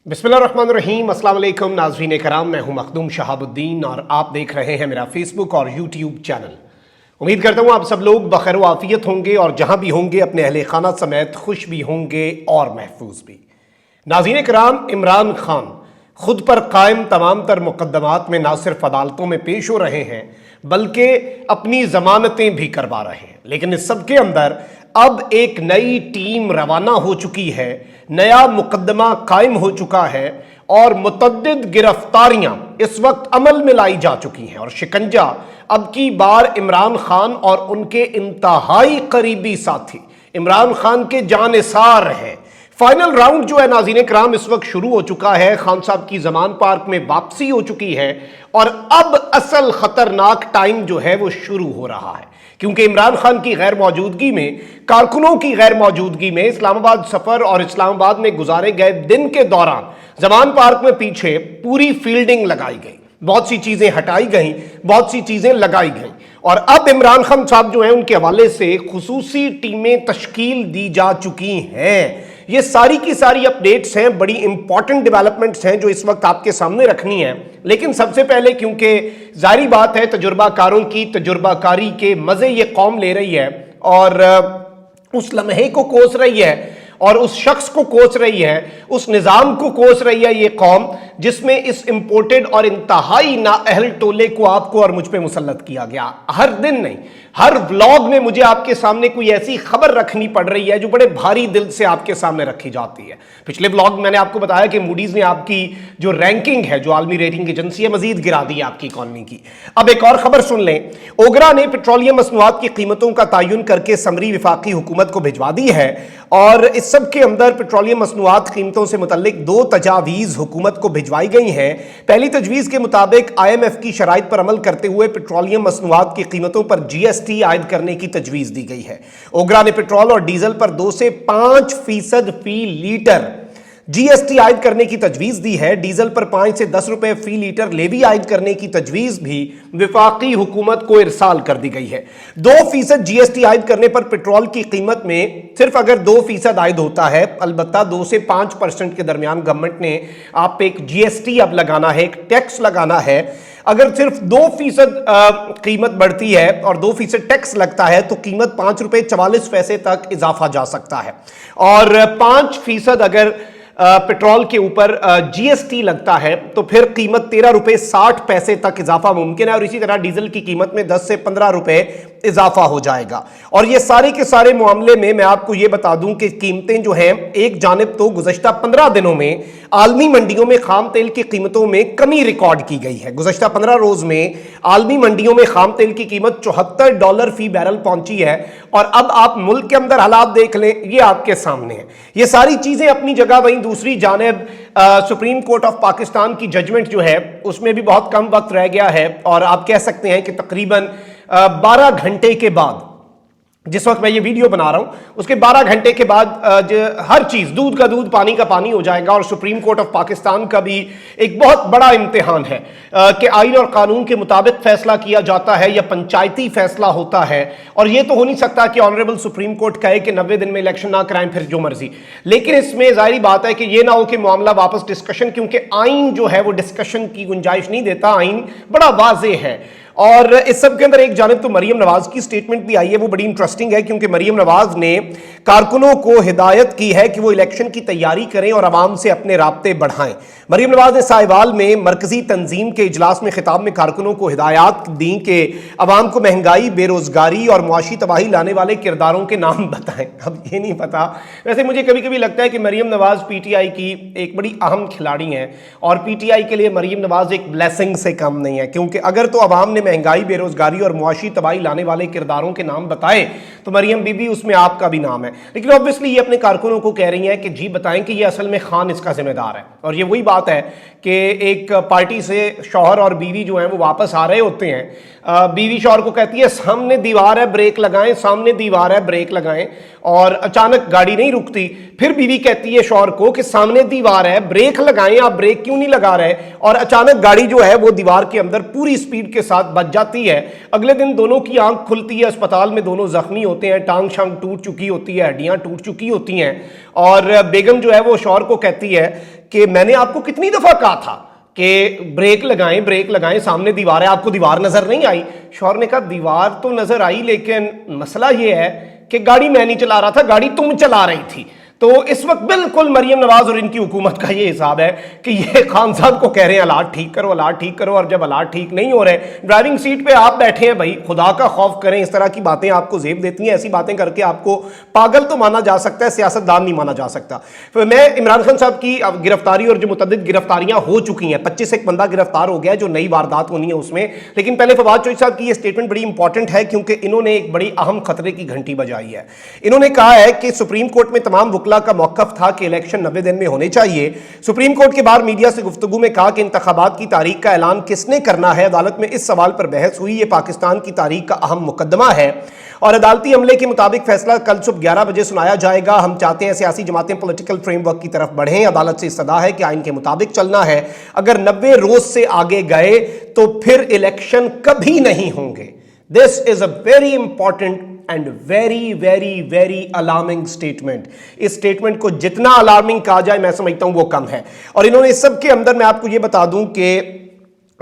बिस्मिल्लाहिर्रहमानिर्रहीम, अस्सलाम वालेकुम नाज़रीन कराम, मैं हूं मखदूम शहाबुद्दीन और आप देख रहे हैं मेरा फेसबुक और यूट्यूब चैनल। उम्मीद करता हूं आप सब लोग बखैर व आफियत होंगे और जहां भी होंगे अपने अहले खाना समेत खुश भी होंगे और महफूज भी। नाज़रीन कराम, इमरान खान खुद पर कायम तमाम तर मुकदमात में ना सिर्फ अदालतों में पेश हो रहे हैं बल्कि अपनी जमानतें भी करवा रहे हैं, लेकिन इस सब के अंदर अब एक नई टीम रवाना हो चुकी है, नया मुकदमा कायम हो चुका है और मुतअद्दिद गिरफ्तारियां इस वक्त अमल में लाई जा चुकी हैं और शिकंजा अब की बार इमरान खान और उनके इंतहाई करीबी साथी इमरान खान के जानिसार है। फाइनल राउंड जो है नाज़रीन कराम इस वक्त शुरू हो चुका है, खान साहब की जमान पार्क में वापसी हो चुकी है और अब असल खतरनाक टाइम जो है वो शुरू हो रहा है, क्योंकि इमरान खान की गैर मौजूदगी में, कारकुनों की गैर मौजूदगी में इस्लामाबाद सफर और इस्लामाबाद में गुजारे गए दिन के दौरान जमान पार्क में पीछे पूरी फील्डिंग लगाई गई, बहुत सी चीजें हटाई गई, बहुत सी चीजें लगाई गई और अब इमरान खान साहब जो हैं उनके हवाले से खुसूसी टीमें तश्कील दी जा चुकी हैं। ये सारी की सारी अपडेट्स हैं, बड़ी इंपॉर्टेंट डेवलपमेंट्स हैं जो इस वक्त आपके सामने रखनी है। लेकिन सबसे पहले, क्योंकि जारी बात है तजुर्बाकारों की तजुर्बाकारी के मजे ये कौम ले रही है और उस लम्हे को कोस रही है और उस शख्स को कोस रही है, उस निज़ाम को कोस रही है ये कौम जिसमें इस इंपोर्टेड और इंतहाई नाअहल टोले को आपको और मुझ पे मुसल्लत किया गया। हर दिन नहीं, हर व्लॉग में मुझे आपके सामने कोई ऐसी खबर रखनी पड़ रही है जो बड़े भारी दिल से आपके सामने रखी जाती है। पिछले व्लॉग मैंने आपको बताया कि मूडीज ने आपकी जो रैंकिंग है, जो आलमी रेटिंग एजेंसी है, मजीद गिरा दी है आपकी इकॉनमी की। अब एक और खबर सुन लें, ओगरा ने पेट्रोलियम मसनूआत की कीमतों का तयन करके समरी विफाकी हुकूमत को भिजवा दी है और इस सब के अंदर पेट्रोलियम मसनूआत कीमतों से मुतल्लिक दो तजावीज़ हुकूमत को भिजवाई गई हैं। पहली तजवीज़ के मुताबिक IMF की शराइत पर अमल करते हुए पेट्रोलियम मसनूआत की कीमतों पर GST आयद करने की तजवीज़ दी गई है। ओगरा ने पेट्रोल और डीजल पर 2 से 5% फी लीटर GST आयद करने की तजवीज़ दी है। डीजल पर 5 से 10 रुपए फी लीटर लेवी आयद करने की तजवीज़ भी विफाकी हुकूमत को इरसाल कर दी गई है। 2% GST आयद करने पर पेट्रोल की कीमत में सिर्फ अगर 2% आयद होता है, अलबत्ता 2 से 5% के दरमियान गवर्नमेंट ने आप पे एक GST अब लगाना है, एक टैक्स लगाना है। अगर सिर्फ 2% कीमत बढ़ती है और 2% टैक्स लगता है तो कीमत 5 रुपए 44 पैसे तक इजाफा जा सकता है और 5% अगर पेट्रोल के ऊपर GST लगता है तो फिर कीमत 13 रुपए 60 पैसे तक इजाफा मुमकिन है और इसी तरह डीजल की कीमत में 10 से 15 रुपए इजाफा हो जाएगा। और ये सारे के सारे मामले में मैं आपको ये बता दूं कि कीमतें जो हैं, एक जानिब तो गुज़श्ता 15 दिनों में आलमी मंडियों में खाम तेल की कीमतों में कमी रिकॉर्ड की गई है। गुज़श्ता 15 रोज में आलमी मंडियों में खाम तेल की कीमत $74 फी बैरल पहुंची है और अब आप मुल्क के अंदर हालात देख लें, ये आपके सामने है। ये सारी चीजें अपनी जगह, वहीं दूसरी जानिब सुप्रीम कोर्ट ऑफ पाकिस्तान की जजमेंट जो है उसमें भी बहुत कम वक्त रह गया है और आप कह सकते हैं कि तकरीबन 12 घंटे के बाद, जिस वक्त मैं ये वीडियो बना रहा हूं उसके 12 घंटे के बाद हर चीज, दूध का दूध पानी का पानी हो जाएगा और सुप्रीम कोर्ट ऑफ पाकिस्तान का भी एक बहुत बड़ा इम्तिहान है कि आइन और कानून के मुताबिक फैसला किया जाता है या पंचायती फैसला होता है। और ये तो हो नहीं सकता कि ऑनरेबल सुप्रीम कोर्ट कहे कि 90 दिन में इलेक्शन ना कराएं फिर जो मर्जी, लेकिन इसमें जाहिर बात है कि ये ना हो कि मामला वापस डिस्कशन, क्योंकि आइन जो है वो डिस्कशन की गुंजाइश नहीं देता, आइन बड़ा वाज़ेह है। और इस सब के अंदर एक जानिब तो मरियम नवाज की स्टेटमेंट भी आई है, वो बड़ी इंटरेस्टिंग है क्योंकि मरियम नवाज ने कारकुनों को हिदायत की है कि वो इलेक्शन की तैयारी करें और आवाम से अपने राब्ते बढ़ाएं। मरियम नवाज ने साहिवाल में मरकजी तंजीम के इजलास में खिताब में कारकुनों को हिदायत दी कि आवाम को महंगाई, बेरोजगारी और मुआशी तबाही लाने वाले किरदारों के नाम बताएं। अब ये नहीं पता, वैसे मुझे कभी कभी लगता है कि मरियम नवाज PTI की एक बड़ी अहम खिलाड़ी हैं और PTI के लिए मरियम नवाज एक ब्लेसिंग से कम नहीं है, क्योंकि अगर तो आवाम ने महंगाई, बेरोजगारी और मुआशी तबाही लाने वाले किरदारों के नाम बताए तो मरियम बीबी उसमें आपका भी नाम है। लेकिन ऑब्वियसली ये अपने कारकुनों को कह रही हैं कि जी बताएं कि ये असल में खान इसका जिम्मेदार है। और ये वही बात है कि एक पार्टी से शौहर और बीवी जो हैं वो वापस आ रहे होते हैं, बीवी शौहर को कहती है सामने दीवार है ब्रेक लगाएं, सामने दीवार है ब्रेक लगाएं, और अचानक गाड़ी नहीं रुकती। फिर बीवी कहती है शौहर को कि सामने दीवार है ब्रेक लगाएं, आप ब्रेक क्यों नहीं लगा रहे, और अचानक गाड़ी जो है वो दीवार के अंदर पूरी स्पीड के साथ बच जाती है, अगले दिन दोनों की आंख खुलती है, अस्पताल में दोनों जख्मी होते हैं, टांग शांग टूट चुकी होती है, हड्डियां टूट चुकी होती हैं, और बेगम जो है वो शौहर को कहती है कि मैंने आपको कितनी दफा कहा था कि ब्रेक लगाएं, सामने दीवार है, आपको दीवार नजर नहीं आई? शौहर ने कहा दीवार तो नजर आई, लेकिन मसला यह है कि गाड़ी मैं नहीं चला रहा था, गाड़ी तुम चला रही थी। तो इस वक्त बिल्कुल मरियम नवाज और इनकी हुकूमत का ये हिसाब है कि ये खान साहब को कह रहे हैं हालात ठीक करो, हालात ठीक करो, और जब हालात ठीक नहीं हो रहे, ड्राइविंग सीट पे आप बैठे हैं, भाई खुदा का खौफ करें। इस तरह की बातें आपको जेब देती हैं, ऐसी बातें करके आपको पागल तो माना जा सकता है, सियासतदान नहीं माना जा सकता। तो मैं इमरान खान साहब की गिरफ्तारी और जो मुतअद्दिद गिरफ्तारियां हो चुकी हैं, 25 एक बंदा गिरफ्तार हो गया जो नई वारदात होनी है उसमें, लेकिन पहले फवाद चौधरी साहब की ये स्टेटमेंट बड़ी इंपॉर्टेंट है क्योंकि इन्होंने एक बड़ी अहम खतरे की घंटी बजाई है। इन्होंने कहा है कि सुप्रीम कोर्ट में तमाम वकला का मौकफ था कि इलेक्शन 90 दिन में होने चाहिए। सुप्रीम कोर्ट के बाहर मीडिया से गुफ्तगू में कहा कि इंतखाबात की तारीख का ऐलान किसने करना है। अदालत में इस सवाल पर बहस हुई। यह पाकिस्तान की तारीख का अहम मुकदमा है और अदालती अमले के मुताबिक फैसला कल सुबह 11 बजे सुनाया जाएगा। हम चाहते हैं सियासी जमातें पॉलिटिकल फ्रेमवर्क की तरफ बढ़ें। अदालत से इस्तदा है कि आइन के मुताबिक चलना है। अगर 90 रोज से आगे गए तो फिर इलेक्शन कभी नहीं होंगे। This is a very important and very very very alarming statement. इस स्टेटमेंट को जितना अलार्मिंग कहा जाए मैं समझता हूं वो कम है। और इन्होंने इस सब के अंदर मैं आपको ये बता दूं कि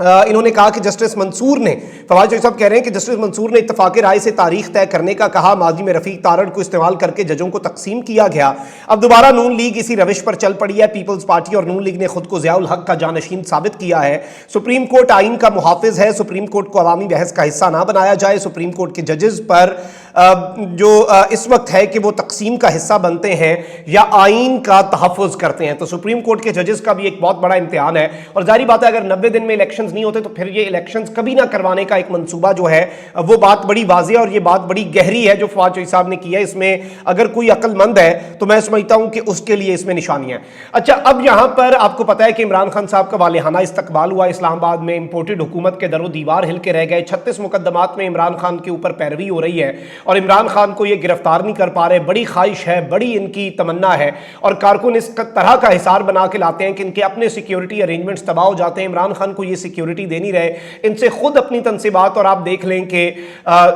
इन्होंने कहा कि जस्टिस मंसूर ने, फवाद चौधरी साहब कह रहे हैं कि जस्टिस मंसूर ने इत्तफाक़ राय से तारीख तय करने का कहा। माजी में रफीक तारड़ को इस्तेमाल करके जजों को तकसीम किया गया। अब दोबारा नून लीग इसी रविश पर चल पड़ी है। पीपल्स पार्टी और नून लीग ने खुद को ज़ियाउल हक का जानशीन साबित किया है। सुप्रीम कोर्ट आइन का मुहाफिज है। सुप्रीम कोर्ट को अवामी बहस का हिस्सा ना बनाया जाए। सुप्रीम कोर्ट के जजेस पर जो इस वक्त है कि वो तकसीम का हिस्सा बनते हैं या आइन का तहफ़्फ़ुज़ करते हैं। तो सुप्रीम कोर्ट के जजेस का भी एक बहुत बड़ा इम्तिहान है। और जारी बात है अगर 90 दिन में इलेक्शंस नहीं होते तो फिर ये इलेक्शंस कभी ना करवाने का एक मंसूबा जो है वो बात बड़ी वाज़ेह और ये बात बड़ी गहरी है जो फवाद चौधरी साहब ने किया है। इसमें अगर कोई अक्लमंद है तो मैं समझता हूं कि उसके लिए इसमें निशानियां हैं। अच्छा, अब यहां पर आपको पता है कि इमरान खान साहब का वालिहाना इस्तकबाल हुआ इस्लामाबाद में। इंपोर्टेड हुकूमत के दरो दीवार हिल के रह गए। 36 मुकदमात में इमरान खान के ऊपर पैरवी हो रही है और इमरान खान को ये गिरफ्तार नहीं कर पा रहे। बड़ी ख्वाहिश है, बड़ी इनकी तमन्ना है और कारकुन इस तरह का हिसार बना के लाते हैं कि इनके अपने सिक्योरिटी अरेंजमेंट्स तबाह हो जाते हैं। इमरान खान को ये सिक्योरिटी दे नहीं रहे, इनसे खुद अपनी तनसीबात। और आप देख लें कि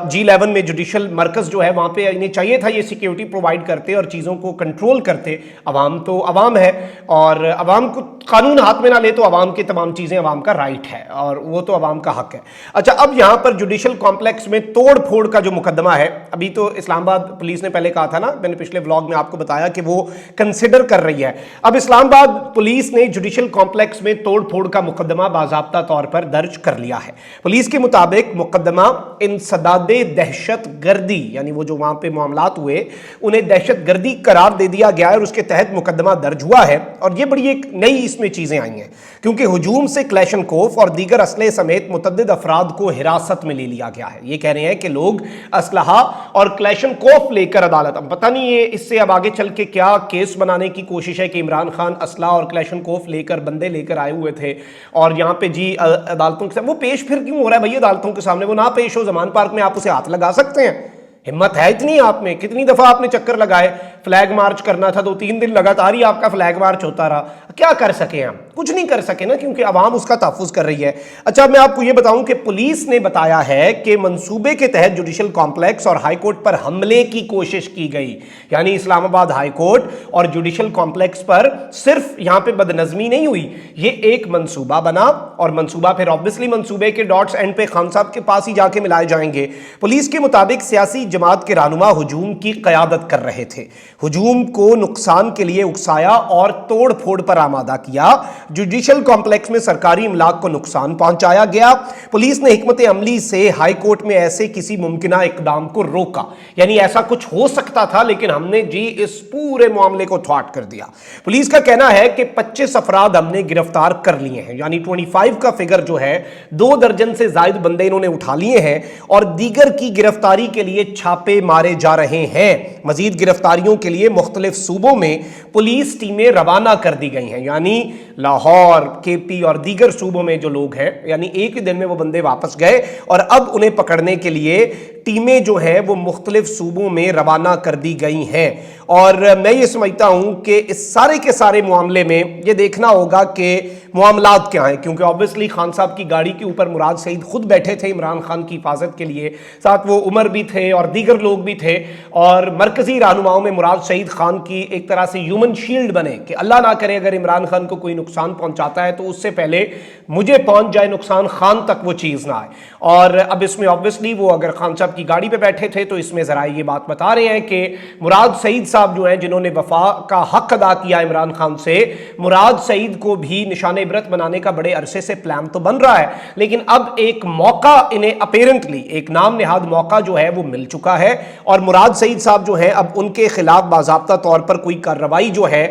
G11 में जुडिशल मरकज जो है वहां पे इन्हें चाहिए था ये सिक्योरिटी प्रोवाइड करते और चीज़ों को कंट्रोल करते। अवाम तो अवाम है और अवाम को कानून हाथ में ना ले तो अवाम की तमाम चीज़ें अवाम का राइट है और वो तो अवाम का हक है। अच्छा, अब यहाँ पर जुडिशल कॉम्प्लेक्स में तोड़ फोड़ का जो मुकदमा है, अभी तो इस्लामाबाद पुलिस ने पहले कहा था ना, मैंने पिछले व्लॉग में आपको बताया कि वो कंसिडर कर रही है। अब इस्लामाबाद पुलिस ने जुडिशल कॉम्प्लेक्स में तोड़ फोड़ का मुकदमा बाज़ाब्ता तौर पर दर्ज कर लिया है। पुलिस के मुताबिक मुकदमा इंसदादे दहशत गर्दी, यानी वो जो वहां पे मामलात हुए उन्हें दहशत गर्दी करार दे दिया गया है और उसके तहत मुकदमा दर्ज हुआ है। और ये बड़ी एक नई इसमें चीजें आई हैं क्योंकि हुजूम से क्लैशनकोफ और दीगर असले समेत मुतअद्दिद अफराद को हिरासत में ले लिया गया है। ये कह रहे हैं कि लोग असलहा और क्लैशनकोफ लेकर अदालत, अब पता नहीं ये इससे अब आगे चल के क्या केस बनाने की कोशिश है कि इमरान खान असला और क्लैशनकोफ लेकर बंदे लेकर आए हुए थे और यहाँ पे जी अदालतों के सामने वो पेश फिर क्यों हो रहा है भैया? अदालतों के सामने वो ना पेश हो, जमान पार्क में आप उसे हाथ लगा सकते हैं। हिम्मत है इतनी आप में? कितनी दफा आपने चक्कर लगाए? फ्लैग मार्च करना था 2-3 दिन लगातार ही आपका फ्लैग मार्च होता रहा। क्या कर सके हम? कुछ नहीं कर सके ना, क्योंकि अवाम उसका तहफ़्फ़ुज़ कर रही है। अच्छा, मैं आपको यह बताऊं कि पुलिस ने बताया है कि मंसूबे के तहत जुडिशल कॉम्प्लेक्स और हाई कोर्ट पर हमले की कोशिश की गई। यानी इस्लामाबाद हाई कोर्ट और जुडिशल कॉम्प्लेक्स पर सिर्फ यहां पे बदनज़मी नहीं हुई, ये एक मंसूबा बना और मंसूबा फिर ऑब्वियसली मंसूबे के डॉट्स एंड पे खान साहब के पास ही जाके मिलाए जाएंगे। पुलिस के मुताबिक सियासी जमात के रहनुमा हुजूम की क़यादत कर रहे थे। हुजूम को नुकसान के लिए उकसाया और तोड़ फोड़ पर आमादा किया। जुडिशल कॉम्प्लेक्स में सरकारी इमलाक को नुकसान पहुंचाया गया। पुलिस ने हिकमत अमली से हाई कोर्ट में ऐसे किसी मुमकिना इकदाम को रोका, यानी ऐसा कुछ हो सकता था लेकिन हमने जी इस पूरे मामले को थ्वाट कर दिया। पुलिस का कहना है कि 25 अफराद हमने गिरफ्तार कर लिए हैं, यानी 25 का फिगर जो है 2 दर्जन से ज्यादा बंदे इन्होंने उठा लिए हैं और दीगर की गिरफ्तारी के लिए छापे मारे जा रहे हैं। मजीद गिरफ्तारियों के लिए मुख्तलिफ सूबों में पुलिस टीमें रवाना कर दी गई हैं, यानी लाहौर, केपी और दीगर सूबों में जो लोग हैं, यानी एक ही दिन में वो बंदे वापस गए और अब उन्हें पकड़ने के लिए टीमें जो हैं वो मुख्तलिफ सूबों में रवाना कर दी गई हैं। और मैं ये समझता हूं कि इस सारे के सारे मामले में ये देखना होगा कि मामलात क्या हैं, क्योंकि ऑब्वियसली खान साहब की गाड़ी के ऊपर मुराद सईद खुद बैठे थे इमरान खान की हिफाजत के लिए, साथ वो उमर भी थे और दीगर लोग भी थे, और मरकजी रहनुमाओं में मुराद सईद खान की एक तरह से ह्यूमन शील्ड बने कि अल्लाह ना करे अगर इमरान खान को कोई नुकसान पहुंचाता है तो उससे पहले मुझे पहुंच जाए नुकसान, खान तक वो चीज़ ना आए। और अब इसमें ऑब्वियसली वो अगर खान साहब की गाड़ी पे बैठे थे तो इसमें ज़रा ये बात बता रहे हैं कि मुराद सईद साहब जो हैं जिन्होंने वफा का हक अदा किया इमरान खान से, मुराद सईद को भी निशान इबरत बनाने का बड़े अरसे से प्लान तो बन रहा है, लेकिन अब एक मौका इन्हें अपेरेंटली एक नाम नेहाद मौका जो है वो मिल चुका है और मुराद सईद साहब जो है अब उनके खिलाफ बाज़ाब्ता तौर पर कोई कार्रवाई जो है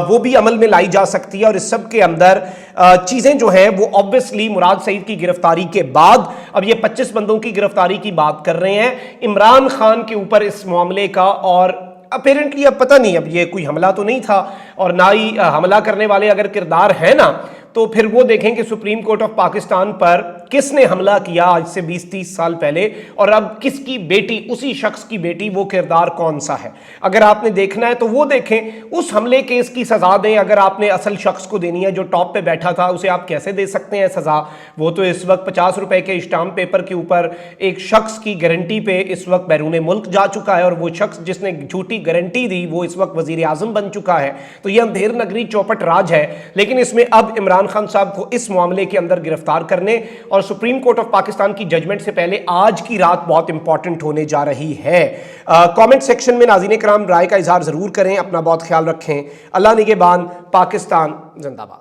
वो भी अमल में लाई जा सकती है। और इस सब के अंदर चीज़ें जो हैं वो ऑब्वियसली मुराद सईद की गिरफ्तारी के बाद अब ये 25 बंदों की गिरफ्तारी की बात कर रहे हैं इमरान खान के ऊपर इस मामले का, और अपेरेंटली अब पता नहीं, अब ये कोई हमला तो नहीं था और ना ही हमला करने वाले अगर किरदार है ना तो फिर वो देखें कि सुप्रीम कोर्ट ऑफ पाकिस्तान पर किसने हमला किया आज से 20-30 साल पहले और अब किसकी बेटी, उसी शख्स की बेटी, वो किरदार कौन सा है। अगर आपने देखना है तो वो देखें, उस हमले केस की सज़ा दें। अगर आपने असल शख्स को देनी है जो टॉप पे बैठा था, उसे आप कैसे दे सकते हैं सज़ा? वो तो इस वक्त 50 रुपए के स्टाम्प पेपर के ऊपर एक शख्स की गारंटी पे इस वक्त बैरून मुल्क जा चुका है और वो शख्स जिसने झूठी गारंटी दी वो इस वक्त वजीर आजम बन चुका है। तो ये अंधेर नगरी चौपट राज है। लेकिन इसमें अब इमरान खान साहब को इस मामले के अंदर गिरफ्तार करने और सुप्रीम कोर्ट ऑफ पाकिस्तान की जजमेंट से पहले आज की रात बहुत इंपॉर्टेंट होने जा रही है। कमेंट सेक्शन में नाज़रीन किराम राय का इजहार जरूर करें। अपना बहुत ख्याल रखें। अल्लाह निगहबान। पाकिस्तान जिंदाबाद।